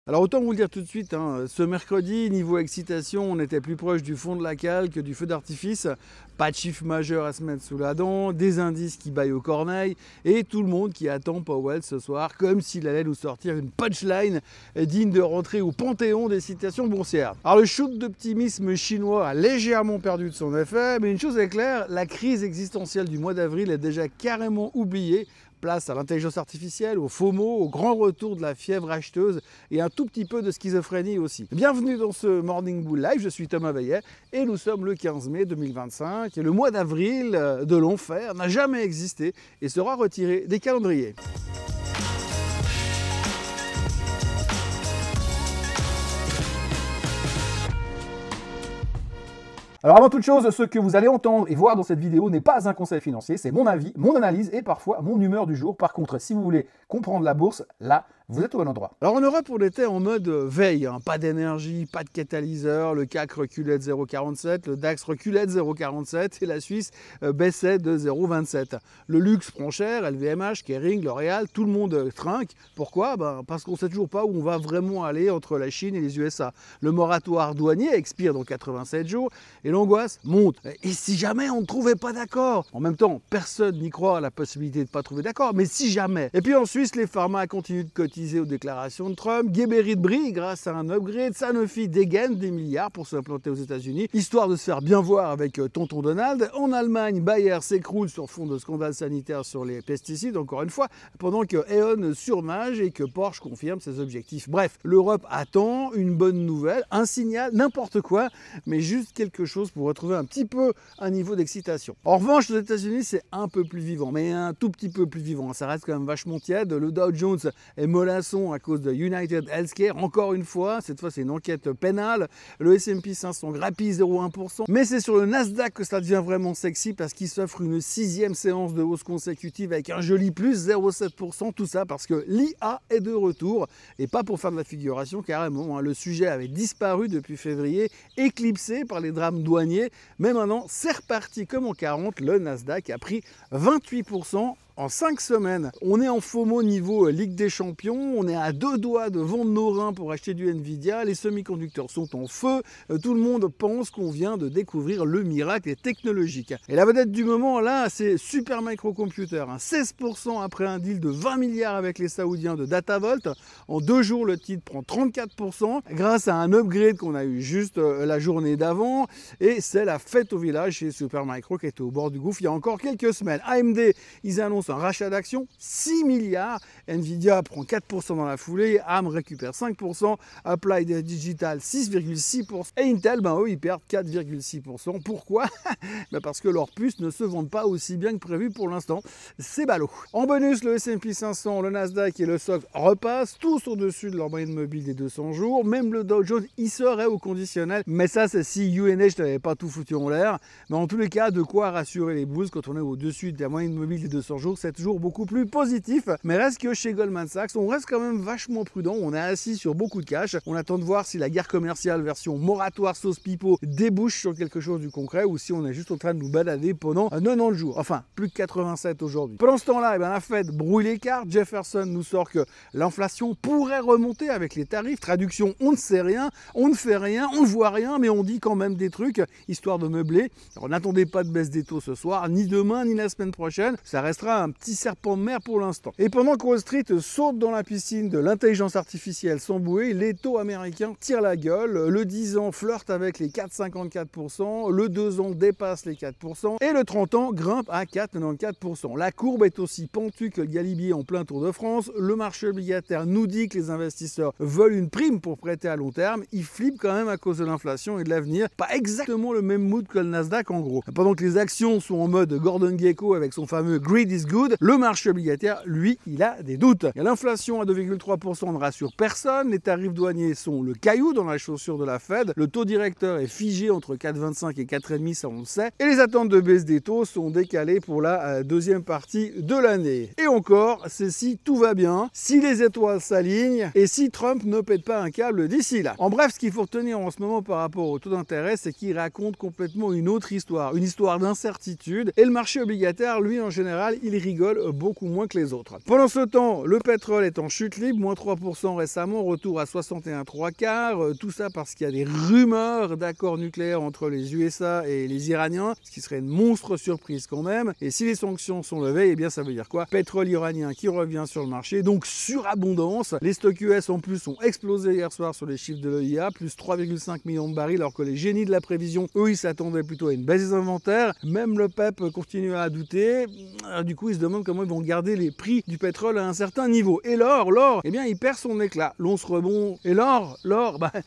Alors autant vous le dire tout de suite, hein, ce mercredi, niveau excitation, on était plus proche du fond de la cale que du feu d'artifice. Pas de chiffre majeur à se mettre sous la dent, des indices qui baillent aux corneilles et tout le monde qui attend Powell ce soir comme s'il allait nous sortir une punchline digne de rentrer au panthéon des citations boursières. Alors le shoot d'optimisme chinois a légèrement perdu de son effet, mais une chose est claire, la crise existentielle du mois d'avril est déjà carrément oubliée. Place à l'intelligence artificielle, au FOMO, au grand retour de la fièvre acheteuse et un tout petit peu de schizophrénie aussi. Bienvenue dans ce Morning Bull Live, je suis Thomas Veillet et nous sommes le 15 mai 2025 et le mois d'avril de l'enfer n'a jamais existé et sera retiré des calendriers. Alors avant toute chose, ce que vous allez entendre et voir dans cette vidéo n'est pas un conseil financier, c'est mon avis, mon analyse et parfois mon humeur du jour. Par contre, si vous voulez comprendre la bourse, là, vous êtes au bon endroit. Alors en Europe, on était en mode veille, hein. Pas d'énergie, pas de catalyseur, le CAC reculait de 0,47, le DAX reculait de 0,47 et la Suisse baissait de 0,27. Le luxe prend cher, LVMH, Kering, L'Oréal, tout le monde trinque. Pourquoi? Parce qu'on ne sait toujours pas où on va vraiment aller entre la Chine et les USA. Le moratoire douanier expire dans 87 jours et l'angoisse monte. Et si jamais on ne trouvait pas d'accord? En même temps, personne n'y croit à la possibilité de ne pas trouver d'accord, mais si jamais. Et puis en Suisse, les pharma continuent de cotiser aux déclarations de Trump, Geberit brille grâce à un upgrade, Sanofi dégaine des milliards pour s'implanter aux États-Unis, histoire de se faire bien voir avec tonton Donald. En Allemagne, Bayer s'écroule sur fond de scandale sanitaire sur les pesticides, encore une fois, pendant que E.ON surnage et que Porsche confirme ses objectifs. Bref, l'Europe attend une bonne nouvelle, un signal, n'importe quoi, mais juste quelque chose pour retrouver un petit peu un niveau d'excitation. En revanche, aux États-Unis, c'est un peu plus vivant, mais un tout petit peu plus vivant. Ça reste quand même vachement tiède. Le Dow Jones est mollasson à cause de United Healthcare. Encore une fois, cette fois, c'est une enquête pénale. Le S&P 500 grappille 0,1%. Mais c'est sur le Nasdaq que ça devient vraiment sexy parce qu'il s'offre une 6e séance de hausse consécutive avec un joli plus 0,7%. Tout ça parce que l'IA est de retour et pas pour faire de la figuration carrément. Hein. Le sujet avait disparu depuis février, éclipsé par les drames douaniers. Mais maintenant, c'est reparti comme en 40. Le Nasdaq a pris 28% en 5 semaines. On est en FOMO niveau Ligue des Champions, on est à 2 doigts de vendre nos reins pour acheter du Nvidia, les semi-conducteurs sont en feu, tout le monde pense qu'on vient de découvrir le miracle technologique. Et la vedette du moment là, c'est Supermicro Computer, 16% après un deal de 20 milliards avec les Saoudiens de Datavolt. En 2 jours, le titre prend 34% grâce à un upgrade qu'on a eu juste la journée d'avant. Et c'est la fête au village chez Supermicro qui était au bord du gouffre il y a encore quelques semaines. AMD, ils annoncent un rachat d'actions, 6 milliards. Nvidia prend 4% dans la foulée, ARM récupère 5%, Applied Digital 6,6% et Intel, eux, ils perdent 4,6%. Pourquoi? Parce que leurs puces ne se vendent pas aussi bien que prévu pour l'instant. C'est ballot. En bonus, le S&P 500, le Nasdaq et le SOX repassent tous au-dessus de leur moyenne mobile des 200 jours. Même le Dow Jones y serait au conditionnel. Mais ça, c'est si UNH n'avait pas tout foutu en l'air. Mais en tous les cas, de quoi rassurer les bulls quand on est au-dessus de la moyenne mobile des 200 jours. C'est toujours beaucoup plus positif. Mais reste que chez Goldman Sachs, on reste quand même vachement prudent. On est assis sur beaucoup de cash. On attend de voir si la guerre commerciale version moratoire sauce pipeau débouche sur quelque chose du concret ou si on est juste en train de nous balader pendant 90 jours. Enfin, plus de 87 aujourd'hui. Pendant ce temps-là, la Fed brouille les cartes. Jefferson nous sort que l'inflation pourrait remonter avec les tarifs. Traduction, on ne sait rien, on ne fait rien, on ne voit rien, mais on dit quand même des trucs, histoire de meubler. Alors n'attendez pas de baisse des taux ce soir, ni demain, ni la semaine prochaine. Ça restera un petit serpent de mer pour l'instant. Et pendant que Wall Street saute dans la piscine de l'intelligence artificielle sans bouée, les taux américains tirent la gueule. Le 10 ans flirte avec les 4,54%, le 2 ans dépasse les 4% et le 30 ans grimpe à 4,94%. La courbe est aussi pentue que le galibier en plein Tour de France. Le marché obligataire nous dit que les investisseurs veulent une prime pour prêter à long terme. Ils flippent quand même à cause de l'inflation et de l'avenir. Pas exactement le même mood que le Nasdaq en gros. Pendant que les actions sont en mode Gordon Gekko avec son fameux Greed is good, le marché obligataire, lui, il a des doutes. L'inflation à 2,3% ne rassure personne. Les tarifs douaniers sont le caillou dans la chaussure de la Fed. Le taux directeur est figé entre 4,25 et 4,5, ça on le sait. Et les attentes de baisse des taux sont décalées pour la deuxième partie de l'année. Et encore, c'est si tout va bien, si les étoiles s'alignent et si Trump ne pète pas un câble d'ici là. En bref, ce qu'il faut retenir en ce moment par rapport au taux d'intérêt, c'est qu'il raconte complètement une autre histoire, une histoire d'incertitude. Et le marché obligataire, lui, en général, il rigolent beaucoup moins que les autres. Pendant ce temps, le pétrole est en chute libre, moins 3% récemment, retour à 61,75 $. Tout ça parce qu'il y a des rumeurs d'accords nucléaires entre les USA et les Iraniens, ce qui serait une monstre surprise quand même. Et si les sanctions sont levées, eh bien ça veut dire quoi? Pétrole iranien qui revient sur le marché, donc surabondance. Les stocks US en plus ont explosé hier soir sur les chiffres de l'EIA, plus 3,5 millions de barils, alors que les génies de la prévision, eux, ils s'attendaient plutôt à une baisse des inventaires. Même le PEP continue à douter. Du coup, ils se demandent comment ils vont garder les prix du pétrole à un certain niveau. Et l'or, eh bien, il perd son éclat. L'once rebond. Et l'or,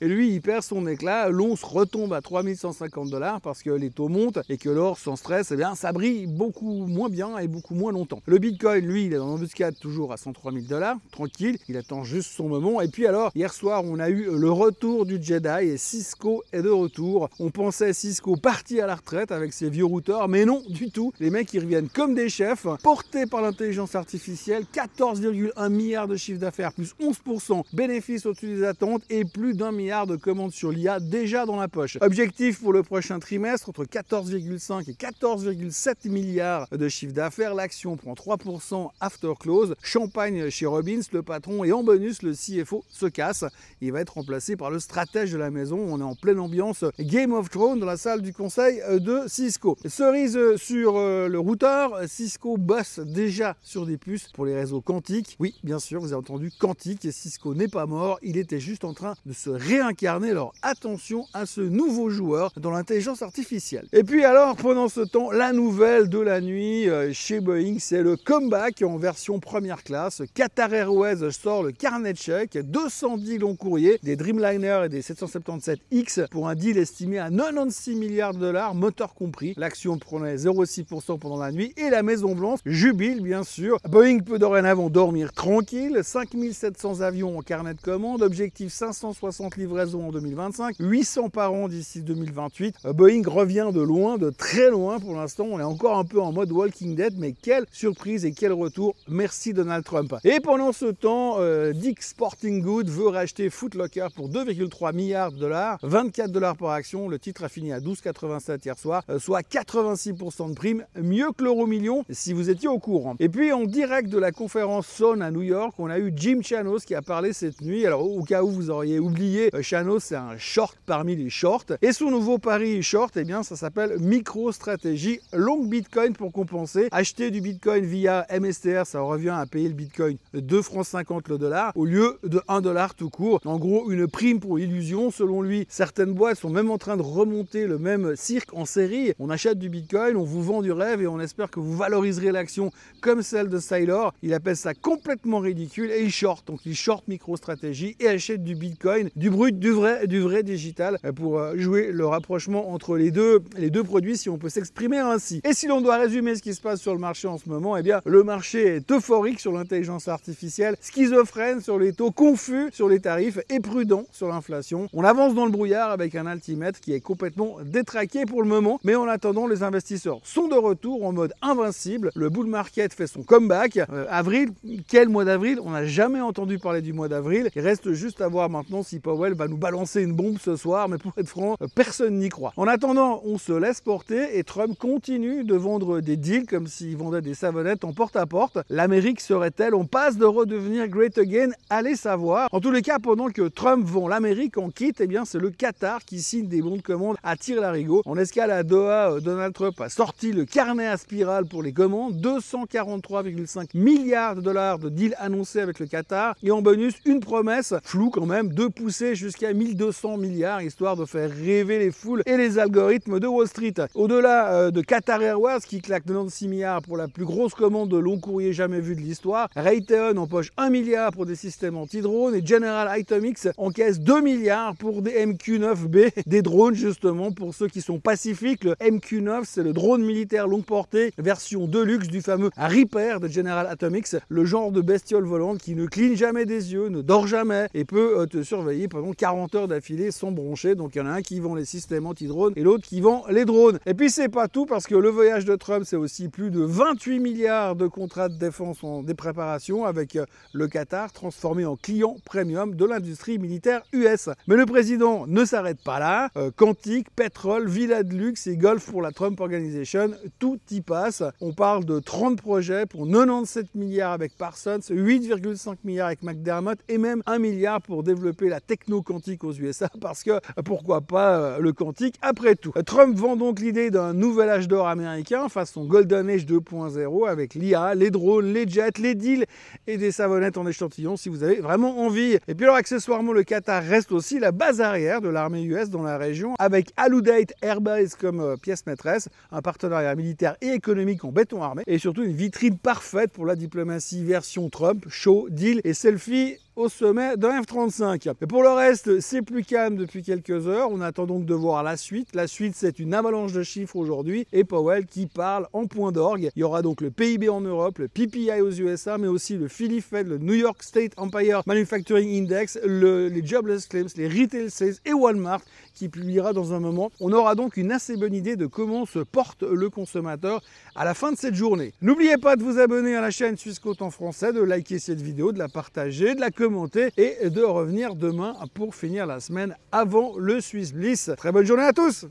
lui, il perd son éclat. L'once retombe à 3150 $ parce que les taux montent et que l'or, sans stress, eh bien, ça brille beaucoup moins bien et beaucoup moins longtemps. Le Bitcoin, lui, il est dans l'embuscade toujours à 103 000 $. Tranquille, il attend juste son moment. Et puis alors, hier soir, on a eu le retour du Jedi et Cisco est de retour. On pensait Cisco parti à la retraite avec ses vieux routeurs, mais non du tout. Les mecs, ils reviennent comme des chefs, portés par l'intelligence artificielle, 14,1 milliards de chiffre d'affaires, plus 11%, bénéfices au-dessus des attentes et plus d'1 milliard de commandes sur l'IA déjà dans la poche. Objectif pour le prochain trimestre, entre 14,5 et 14,7 milliards de chiffre d'affaires. L'action prend 3% after close. Champagne chez Robbins, le patron, et en bonus, le CFO se casse. Il va être remplacé par le stratège de la maison. On est en pleine ambiance Game of Thrones dans la salle du conseil de Cisco. Cerise sur le routeur, Cisco bosse déjà sur des puces pour les réseaux quantiques. Oui, bien sûr, vous avez entendu quantique, et Cisco n'est pas mort, il était juste en train de se réincarner. Alors attention à ce nouveau joueur dans l'intelligence artificielle. Et puis alors, pendant ce temps, la nouvelle de la nuit chez Boeing, c'est le comeback en version première classe. Qatar Airways sort le carnet de chèques, 210 longs courriers, des Dreamliner et des 777X pour un deal estimé à 96 milliards de $, moteur compris. L'action prenait 0,6% pendant la nuit et la Maison Blanche jubile bien sûr. Boeing peut dorénavant dormir tranquille. 5700 avions en carnet de commande, objectif 560 livraisons en 2025, 800 par an d'ici 2028. Boeing revient de loin, de très loin pour l'instant. On est encore un peu en mode Walking Dead, mais quelle surprise et quel retour. Merci Donald Trump. Et pendant ce temps, Dick's Sporting Goods veut racheter Foot Locker pour 2,3 milliards de $, 24 $ par action. Le titre a fini à 12,87 hier soir, soit 86% de prime, mieux que l'euro million si vous étiez au courant. Et puis en direct de la conférence Son à New York, on a eu Jim Chanos qui a parlé cette nuit. Alors au cas où vous auriez oublié, Chanos c'est un short parmi les shorts. Et son nouveau pari short, eh bien ça s'appelle MicroStrategy long Bitcoin pour compenser. Acheter du Bitcoin via MSTR, ça revient à payer le Bitcoin 2,50 € le dollar au lieu de 1 $ tout court. En gros, une prime pour l'illusion. Selon lui, certaines boîtes sont même en train de remonter le même cirque en série. On achète du Bitcoin, on vous vend du rêve et on espère que vous valoriserez l'action comme celle de Saylor. Il appelle ça complètement ridicule et il short. Donc il short MicroStrategy et achète du Bitcoin, du brut, du vrai digital pour jouer le rapprochement entre les deux produits, si on peut s'exprimer ainsi. Et si l'on doit résumer ce qui se passe sur le marché en ce moment, eh bien le marché est euphorique sur l'intelligence artificielle, schizophrène sur les taux, confus sur les tarifs et prudent sur l'inflation. On avance dans le brouillard avec un altimètre qui est complètement détraqué pour le moment, mais en attendant, les investisseurs sont de retour en mode invincible. Le bull market fait son comeback. Avril, quel mois d'avril? On n'a jamais entendu parler du mois d'avril. Il reste juste à voir maintenant si Powell va nous balancer une bombe ce soir, mais pour être franc, personne n'y croit. En attendant, on se laisse porter et Trump continue de vendre des deals comme s'il vendait des savonnettes en porte-à-porte. L'Amérique serait-elle en passe de redevenir great again? Allez savoir. En tous les cas, pendant que Trump vend l'Amérique en kit, eh bien c'est le Qatar qui signe des bons de commande à tire-larigot. En escale à Doha, Donald Trump a sorti le carnet à spirale pour les commandes, 243,5 milliards de $ de deals annoncés avec le Qatar et en bonus une promesse floue quand même de pousser jusqu'à 1200 milliards histoire de faire rêver les foules et les algorithmes de Wall Street. Au-delà de Qatar Airways qui claque 96 milliards pour la plus grosse commande de long courrier jamais vue de l'histoire, Raytheon empoche 1 milliard pour des systèmes anti-drones et General Atomics encaisse 2 milliards pour des MQ-9B, des drones justement pour ceux qui sont pacifiques. Le MQ-9 c'est le drone militaire longue portée version deluxe du fameux Reaper de General Atomics, le genre de bestiole volante qui ne cligne jamais des yeux, ne dort jamais et peut te surveiller pendant 40 heures d'affilée sans broncher. Donc il y en a un qui vend les systèmes anti-drones et l'autre qui vend les drones. Et puis c'est pas tout parce que le voyage de Trump c'est aussi plus de 28 milliards de contrats de défense en des préparations avec le Qatar transformé en client premium de l'industrie militaire US. Mais le président ne s'arrête pas là. Quantique, pétrole, villa de luxe et golf pour la Trump Organization, tout y passe. On parle de de 30 projets pour 97 milliards avec Parsons, 8,5 milliards avec McDermott et même 1 milliard pour développer la techno quantique aux USA parce que pourquoi pas le quantique après tout. Trump vend donc l'idée d'un nouvel âge d'or américain façon Golden Age 2.0 avec l'IA, les drones, les jets, les deals et des savonnettes en échantillon si vous avez vraiment envie. Et puis alors accessoirement le Qatar reste aussi la base arrière de l'armée US dans la région avec Al Udeid Air Base comme pièce maîtresse, un partenariat militaire et économique en béton armé et surtout une vitrine parfaite pour la diplomatie version Trump, show, deal et selfie au sommet d'un F-35. Et pour le reste, c'est plus calme depuis quelques heures. On attend donc de voir la suite. La suite, c'est une avalanche de chiffres aujourd'hui et Powell qui parle en point d'orgue. Il y aura donc le PIB en Europe, le PPI aux USA, mais aussi le Philly Fed, le New York State Empire Manufacturing Index, les Jobless Claims, les Retail Sales et Walmart qui publiera dans un moment. On aura donc une assez bonne idée de comment se porte le consommateur à la fin de cette journée. N'oubliez pas de vous abonner à la chaîne Swissquote en français, de liker cette vidéo, de la partager, de la commenter et de revenir demain pour finir la semaine avant le Swiss Bliss. Très bonne journée à tous.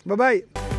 Bye bye.